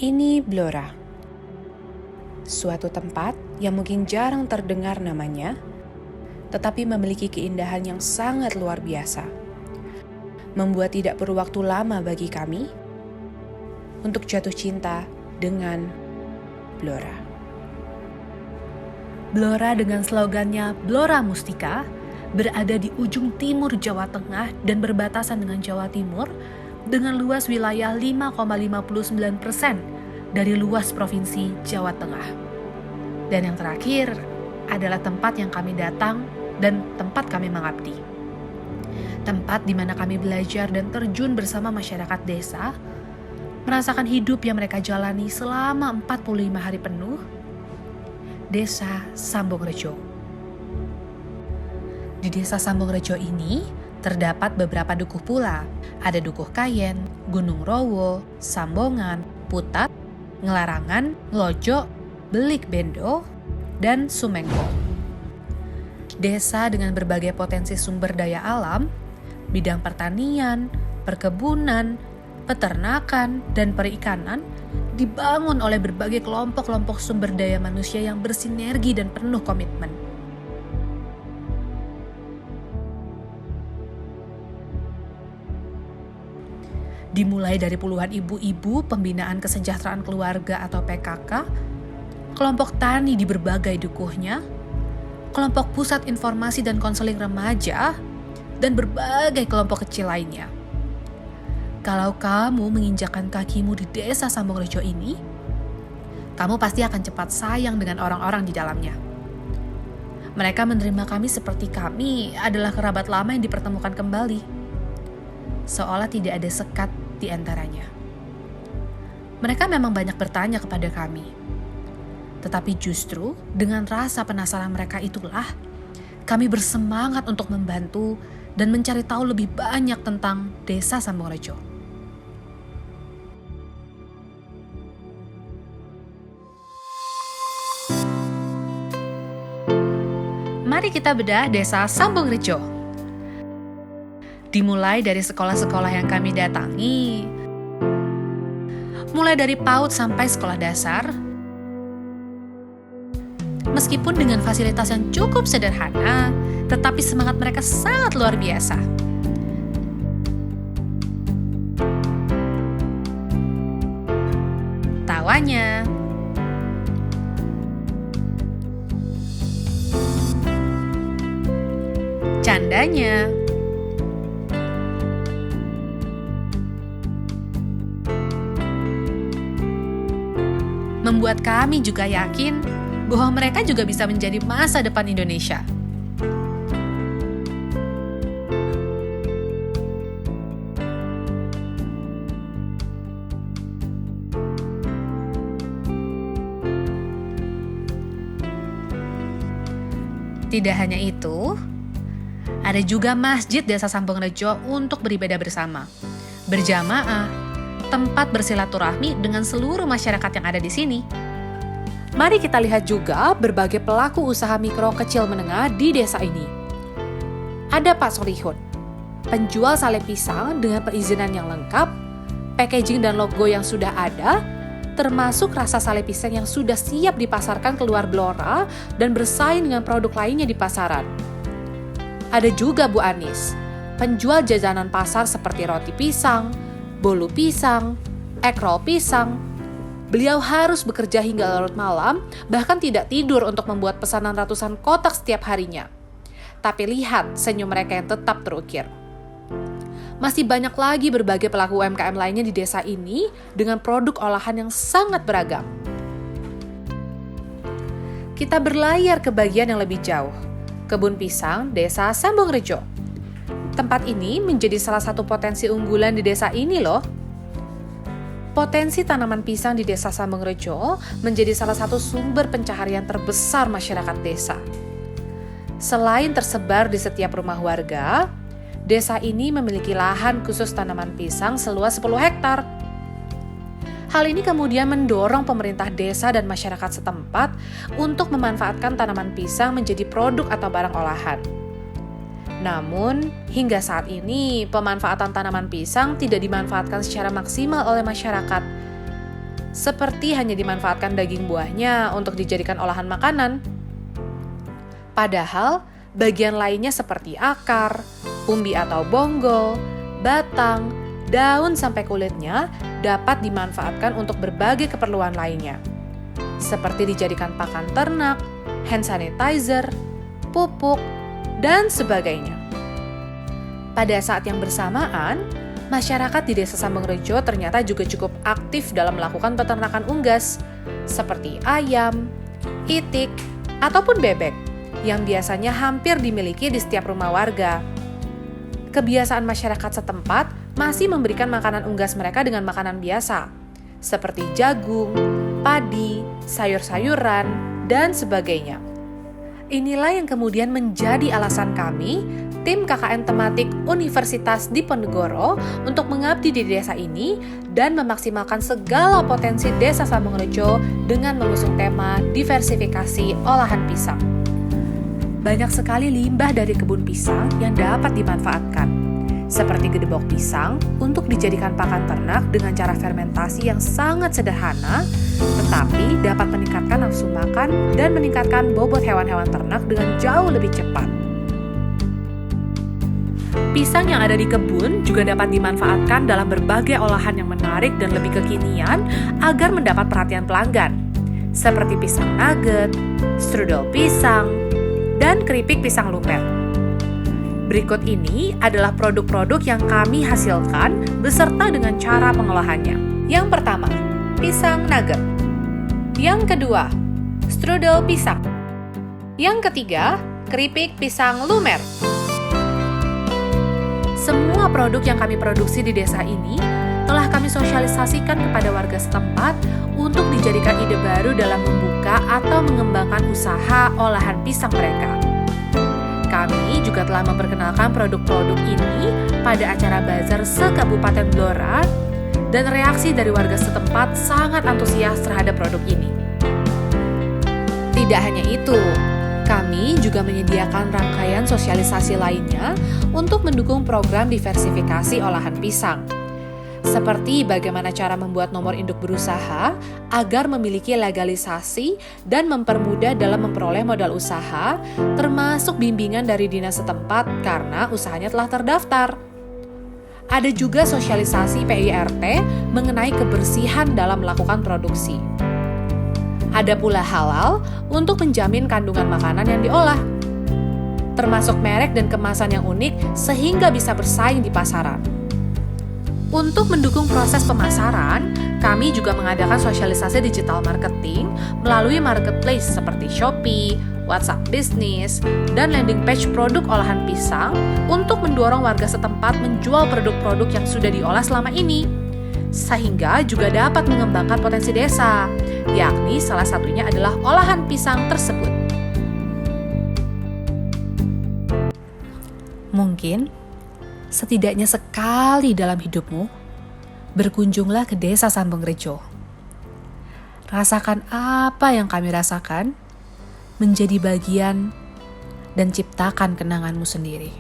Ini Blora, suatu tempat yang mungkin jarang terdengar namanya, tetapi memiliki keindahan yang sangat luar biasa. Membuat tidak perlu waktu lama bagi kami untuk jatuh cinta dengan Blora. Blora dengan slogannya Blora Mustika berada di ujung timur Jawa Tengah dan berbatasan dengan Jawa Timur dengan luas wilayah 5,59% dari luas provinsi Jawa Tengah. Dan yang terakhir adalah tempat yang kami datang dan tempat kami mengabdi. Tempat di mana kami belajar dan terjun bersama masyarakat desa, merasakan hidup yang mereka jalani selama 45 hari penuh, Desa Sambongrejo. Di Desa Sambongrejo ini terdapat beberapa dukuh pula. Ada Dukuh Kayen, Gunung Rowo, Sambongan, Putat, Ngelarangan, Ngelojo, Belik Bendo, dan Sumengko. Desa dengan berbagai potensi sumber daya alam, bidang pertanian, perkebunan, peternakan, dan perikanan dibangun oleh berbagai kelompok-kelompok sumber daya manusia yang bersinergi dan penuh komitmen. Dimulai dari puluhan ibu-ibu pembinaan kesejahteraan keluarga atau PKK, kelompok tani di berbagai dukuhnya, kelompok pusat informasi dan konseling remaja, dan berbagai kelompok kecil lainnya. Kalau kamu menginjakkan kakimu di Desa Sambongrejo ini, kamu pasti akan cepat sayang dengan orang-orang di dalamnya. Mereka menerima kami seperti kami adalah kerabat lama yang dipertemukan kembali, seolah tidak ada sekat di antaranya. Mereka memang banyak bertanya kepada kami, tetapi justru dengan rasa penasaran mereka itulah kami bersemangat untuk membantu dan mencari tahu lebih banyak tentang Desa Sambongrejo. Mari kita bedah Desa Sambongrejo. Dimulai dari sekolah-sekolah yang kami datangi, mulai dari PAUD sampai sekolah dasar. Meskipun dengan fasilitas yang cukup sederhana, tetapi semangat mereka sangat luar biasa. Tawanya, candanya, membuat kami juga yakin bahwa mereka juga bisa menjadi masa depan Indonesia. Tidak hanya itu, ada juga Masjid Desa Sambongrejo untuk beribadah bersama, berjamaah, tempat bersilaturahmi dengan seluruh masyarakat yang ada di sini. Mari kita lihat juga berbagai pelaku usaha mikro kecil menengah di desa ini. Ada Pak Solihun, penjual sale pisang dengan perizinan yang lengkap, packaging dan logo yang sudah ada, termasuk rasa sale pisang yang sudah siap dipasarkan keluar Blora dan bersaing dengan produk lainnya di pasaran. Ada juga Bu Anis, penjual jajanan pasar seperti roti pisang, bolu pisang, egg roll pisang. Beliau harus bekerja hingga larut malam, bahkan tidak tidur untuk membuat pesanan ratusan kotak setiap harinya. Tapi lihat senyum mereka yang tetap terukir. Masih banyak lagi berbagai pelaku UMKM lainnya di desa ini dengan produk olahan yang sangat beragam. Kita berlayar ke bagian yang lebih jauh, kebun pisang Desa Sambongrejo. Tempat ini menjadi salah satu potensi unggulan di desa ini loh. Potensi tanaman pisang di Desa Sambongrejo menjadi salah satu sumber pencaharian terbesar masyarakat desa. Selain tersebar di setiap rumah warga, desa ini memiliki lahan khusus tanaman pisang seluas 10 hektar. Hal ini kemudian mendorong pemerintah desa dan masyarakat setempat untuk memanfaatkan tanaman pisang menjadi produk atau barang olahan. Namun, hingga saat ini pemanfaatan tanaman pisang tidak dimanfaatkan secara maksimal oleh masyarakat. seperti hanya dimanfaatkan daging buahnya untuk dijadikan olahan makanan. Padahal, bagian lainnya seperti akar, umbi atau bonggol, batang, daun sampai kulitnya dapat dimanfaatkan untuk berbagai keperluan lainnya, seperti dijadikan pakan ternak, hand sanitizer, pupuk, dan sebagainya. Pada saat yang bersamaan, masyarakat di Desa Sambangrejo ternyata juga cukup aktif dalam melakukan peternakan unggas, seperti ayam, itik, ataupun bebek, yang biasanya hampir dimiliki di setiap rumah warga. Kebiasaan masyarakat setempat masih memberikan makanan unggas mereka dengan makanan biasa, seperti jagung, padi, sayur-sayuran, dan sebagainya. Inilah yang kemudian menjadi alasan kami, tim KKN tematik Universitas Diponegoro, untuk mengabdi di desa ini dan memaksimalkan segala potensi Desa Sambangrejo dengan mengusung tema diversifikasi olahan pisang. Banyak sekali limbah dari kebun pisang yang dapat dimanfaatkan, seperti gedebok pisang untuk dijadikan pakan ternak dengan cara fermentasi yang sangat sederhana, tetapi dapat meningkatkan nafsu makan dan meningkatkan bobot hewan-hewan ternak dengan jauh lebih cepat. Pisang yang ada di kebun juga dapat dimanfaatkan dalam berbagai olahan yang menarik dan lebih kekinian agar mendapat perhatian pelanggan, seperti pisang nugget, strudel pisang, dan keripik pisang lumer. Berikut ini adalah produk-produk yang kami hasilkan beserta dengan cara pengolahannya. Yang pertama, pisang nugget. Yang kedua, strudel pisang. Yang ketiga, keripik pisang lumer. Semua produk yang kami produksi di desa ini telah kami sosialisasikan kepada warga setempat untuk dijadikan ide baru dalam membuka atau mengembangkan usaha olahan pisang mereka. Kami juga telah memperkenalkan produk-produk ini pada acara bazar se-Kabupaten Blora, dan reaksi dari warga setempat sangat antusias terhadap produk ini. Tidak hanya itu, kami juga menyediakan rangkaian sosialisasi lainnya untuk mendukung program diversifikasi olahan pisang, seperti bagaimana cara membuat nomor induk berusaha agar memiliki legalisasi dan mempermudah dalam memperoleh modal usaha, termasuk bimbingan dari dinas setempat karena usahanya telah terdaftar. Ada juga sosialisasi PIRT mengenai kebersihan dalam melakukan produksi. Ada pula halal untuk menjamin kandungan makanan yang diolah, termasuk merek dan kemasan yang unik sehingga bisa bersaing di pasaran. Untuk mendukung proses pemasaran, kami juga mengadakan sosialisasi digital marketing melalui marketplace seperti Shopee, WhatsApp Business, dan landing page produk olahan pisang untuk mendorong warga setempat menjual produk-produk yang sudah diolah selama ini, sehingga juga dapat mengembangkan potensi desa, yakni salah satunya adalah olahan pisang tersebut. Mungkin setidaknya sekali dalam hidupmu, berkunjunglah ke Desa Sambangrejo. Rasakan apa yang kami rasakan, menjadi bagian dan ciptakan kenanganmu sendiri.